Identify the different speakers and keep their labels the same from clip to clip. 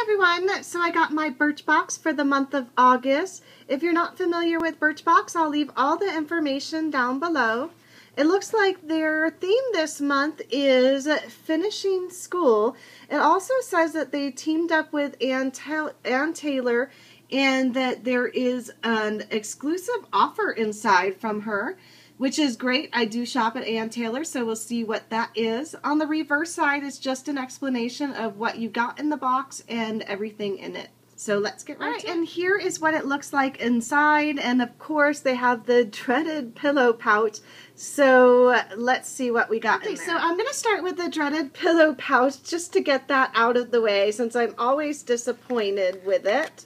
Speaker 1: everyone, so I got my Birchbox for the month of August. If you're not familiar with Birchbox, I'll leave all the information down below. It looks like their theme this month is finishing school. It also says that they teamed up with Ann Taylor and that there is an exclusive offer inside from her, which is great. I do shop at Ann Taylor, so we'll see what that is. On the reverse side is just an explanation of what you got in the box and everything in it. So let's get right to it. And here is what it looks like inside, and of course they have the dreaded pillow pouch. So let's see what we got in there. So I'm going to start with the dreaded pillow pouch just to get that out of the way, since I'm always disappointed with it.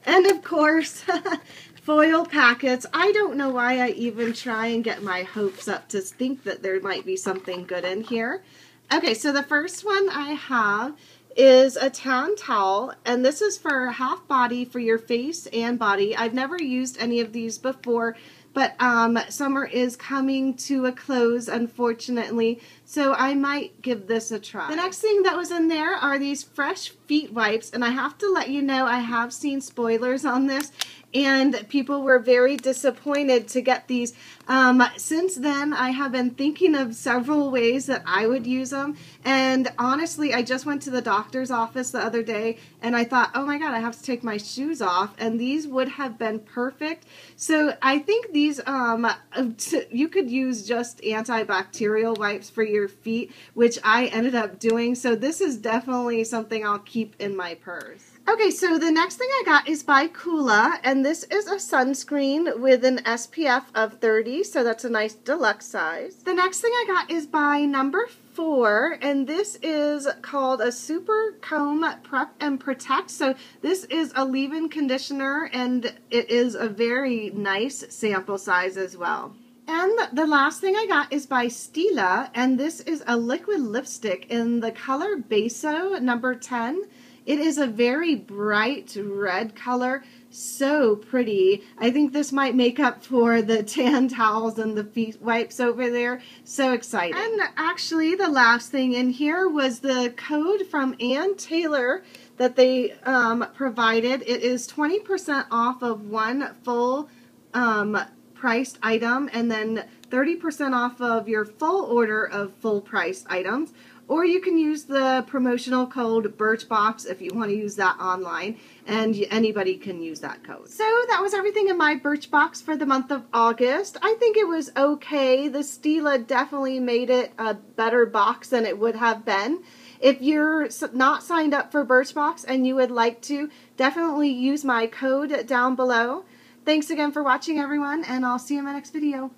Speaker 1: And of course, foil packets. I don't know why I even try and get my hopes up to think that there might be something good in here. Okay, so the first one I have is a tan towel, and this is for half body for your face and body. I've never used any of these before, but summer is coming to a close, unfortunately, so I might give this a try. The next thing that was in there are these fresh feet wipes, and I have to let you know I have seen spoilers on this, and people were very disappointed to get these. Since then, I have been thinking of several ways that I would use them, and honestly, I just went to the doctor's office the other day, and I thought, oh my god, I have to take my shoes off, and these would have been perfect. So I think these, you could use just antibacterial wipes for your feet, which I ended up doing, so this is definitely something I'll keep in my purse. Okay, so the next thing I got is by Coola, and this is a sunscreen with an SPF of 30, so that's a nice deluxe size. The next thing I got is by Number 4, and this is called a Super Comb Prep and Protect. So this is a leave-in conditioner, and it is a very nice sample size as well. And the last thing I got is by Stila, and this is a liquid lipstick in the color Beso Number 10. It is a very bright red color, so pretty. I think this might make up for the tan towels and the feet wipes over there. So exciting. And actually, the last thing in here was the code from Ann Taylor that they provided. It is 20% off of one full priced item, and then 30% off of your full order of full priced items. Or you can use the promotional code Birchbox if you want to use that online, and anybody can use that code. So that was everything in my Birchbox for the month of August. I think it was okay. The Stila definitely made it a better box than it would have been. If you're not signed up for Birchbox and you would like to, definitely use my code down below. Thanks again for watching, everyone, and I'll see you in my next video.